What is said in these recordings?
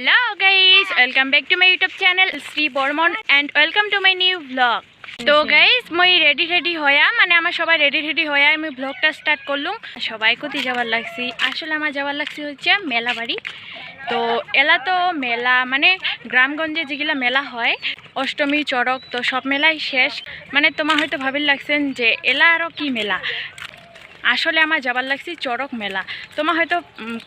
Hello guys, welcome back to my YouTube channel Sri Bormon and welcome to my new vlog. তো guys মই ready হয়া মানে আমার সবাই রেডি হয়া আমি ব্লগটা স্টার্ট করলাম। সবাই কোথায় যাবার লাগছি, আসলে আমার যাবার লাগছি হচ্ছে মেলা বাড়ি। তো এলা তো মেলা মানে গ্রামগঞ্জে যেগুলা মেলা হয় অষ্টমী চড়ক তো সব মেলাই শেষ। মানে তোমার হয়তো ভাবির লাগছেন যে এলা আরও কি মেলা, আসলে আমার যাবার লাগছি চড়ক মেলা। তোমার হয়তো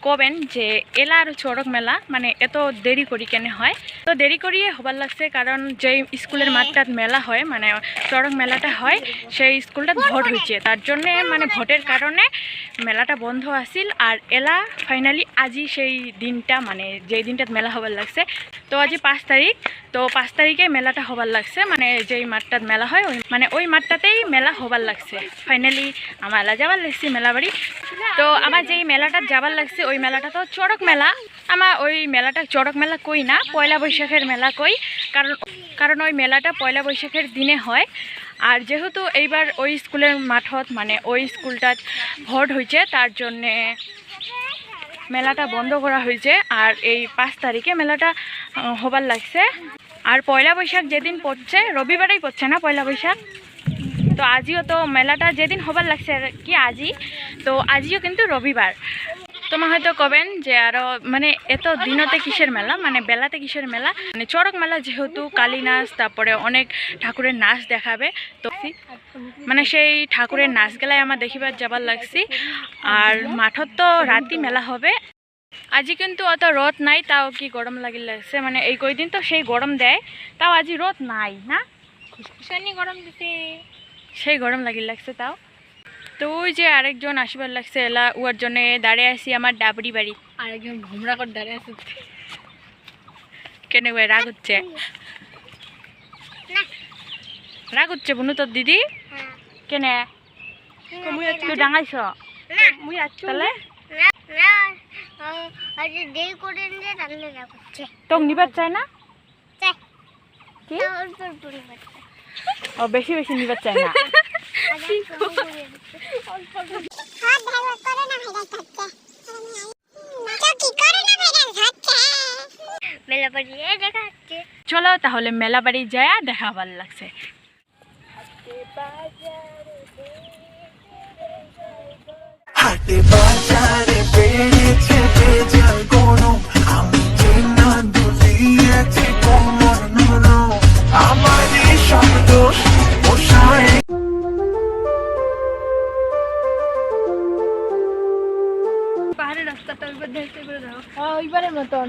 কবেন যে এলা আর চড়ক মেলা মানে এত দেরি করি কেন হয়। তো দেরি করিয়ে হবার লাগছে কারণ যেই স্কুলের মাঠটাত মেলা হয় মানে চড়ক মেলাটা হয় সেই স্কুলটাত ভোট হয়েছে, তার জন্যে মানে ভোটের কারণে মেলাটা বন্ধ আছিল। আর এলা ফাইনালি আজি সেই দিনটা মানে যেই দিনটাত মেলা হবার লাগছে। তো আজি 5 তারিখ, তো 5 তারিখে মেলাটা হবার লাগছে মানে যেই মাঠটাত মেলা হয় ওই মাঠটাতেই মেলা হবার লাগছে। ফাইনালি আমার এলা যাবার লাগছে মেলা বাড়ি। তো আমার যেই মেলাটা যাবার লাগছে ওই মেলাটা তো চড়ক মেলা। আমার ওই মেলাটা চড়ক মেলা কই না, পয়লা বৈশাখের মেলা কই, কারণ ওই মেলাটা পয়লা বৈশাখের দিনে হয়। আর যেহেতু এইবার ওই স্কুলের মাঠত মানে ওই স্কুলটাত ভোট হয়েছে তার জন্যে মেলাটা বন্ধ করা হয়েছে। আর এই 5 তারিখে মেলাটা হবার লাগছে। আর পয়লা বৈশাখ যেদিন পড়ছে রবিবারেই পড়ছে না পয়লা বৈশাখ, তো আজিও তো মেলাটা যেদিন হবার লাগছে আর কি আজি, তো আজিও কিন্তু রবিবার। তোমার হয়তো কবেন যে আরও মানে এত দিনতে কিসের মেলা মানে বেলাতে কিসের মেলা, মানে চড়ক মেলা যেহেতু কালী নাচ তারপরে অনেক ঠাকুরের নাচ দেখাবে, তো মানে সেই ঠাকুরের নাচ গেলাই আমার দেখিবার যাবার লাগছি। আর মাঠত তো রাতি মেলা হবে। আজি কিন্তু অত রোদ নাই, তাও কি গরম লাগিল লাগছে, মানে এই কয়দিন তো সেই গরম দেয়, তাও আজি রোদ নাই না, খুশখুশানি গরম দিতে সেই গরম লাগিল লাগছে তাও। তো ওই যে আরেকজন আসবার লাগছে এলা উয়ার জন্য দাঁড়িয়ে আছি আমার ডাবরি বাড়ি। আরেকজন ঘুমরা করে দাঁড়িয়ে আছে কেন রাগ হচ্ছে, রাগ হচ্ছে বুনু তোর দিদি কেনে তুই ডাঙাইছ তাহলে তোক নিবার চাই না কি ও বেশি বেশি নিবার চাই না। চলো তাহলে মেলা বাড়ি যায় দেখা ভালো লাগছে। হাটে বাজারে বেড়েছে বেজার গরম, আমি যে না দুলিয়েছি কোমর নরম, আমার এই শব্দ বসায় পাহাড়ের রাস্তাটা ওইবার দেখতে করে দাও। ওইবারের মতন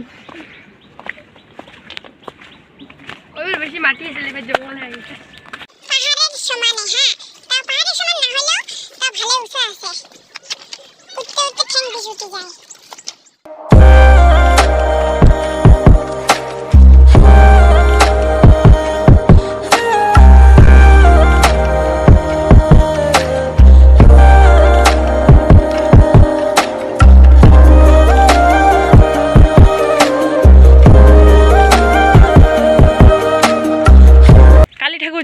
ওইবার বেশি মাটি এসে এবার জঙ্গল হয়ে গেছে পাহাড়ের সমানে। হ্যাঁ তা পাহাড়ের সমান না হলেও তা ভালো উঁচু আছে, উঠতে উঠতে ঠ্যাং বেশি উঠে যায়।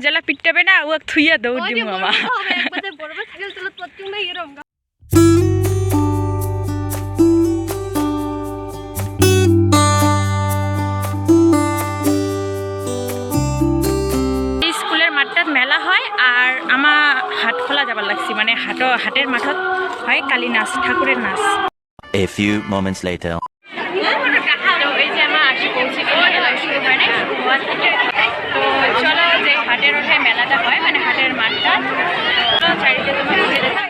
জেলা পিটবে না ও থুইয়া দৌড় দিব মামা। স্কুলের মাঠটাত মেলা হয় আর আমার হাট খোলা যাবার লাগছি মানে হাটের মাঠত হয় কালী নাচ ঠাকুরের নাচ। A few moments later. তো এই যে আমার আসি পৌঁছে শুরু হয় না, তো চলো যে হাটের ওঠে মেলাটা হয় মানে হাটের মাঠটা চারিদিকে তোমার ঘুরে দেখা।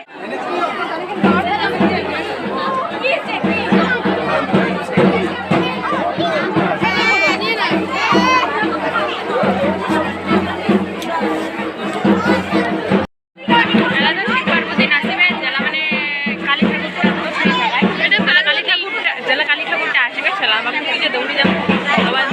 জেলা কালী ঠাকুরটা আসবে ছেলে আমাকে দৌড়ে যাবো আবার।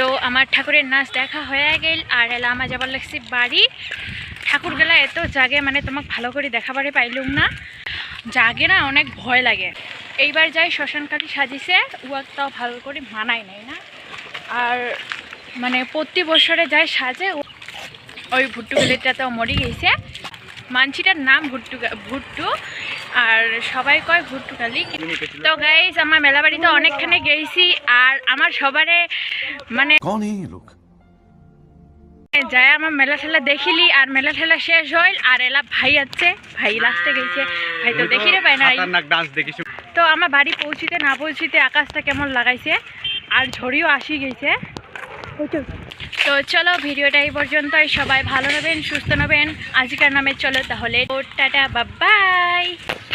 তো আমার ঠাকুরের নাচ দেখা হয়ে গেল আর এলা আমার যাবার লাগছে বাড়ি। ঠাকুরগুলা এত জাগে মানে তোমাকে ভালো করে দেখাবারে পাইলুম না, জাগে না, অনেক ভয় লাগে। এইবার যাই শ্মশানকালী সাজিছে উয়াকটাও ভালো করে মানায় নাই না, আর মানে প্রতি বছরে যায় সাজে। ওই ভুট্টুগুলিটাতেও মরে গেছে, মানছিটার নাম ভুট্টু আর সবাই কয় ভুট্টুকালি। তো গাইস আমার মেলা বাড়িতে অনেকখানে গেছি আর আমার সবারে মানে कौन है ये लोग? যায় আমার মেলা ঠেলা দেখিলি আর মেলা ঠেলা শেষ হইল আর এলা ভাই আছে, ভাই লাস্টে গেছে, ভাই তো দেখি রে পাই নাই। তো আমার বাড়ি পৌঁছিতে না পৌঁছিতে আকাশটা কেমন লাগাইছে আর ঝড়িও আসি গেছে। তো চলো ভিডিওটা এই পর্যন্তই, সবাই ভালো নেবেন, সুস্থ নেবেন, আজকের নামে চলো তাহলে টাটা বাই।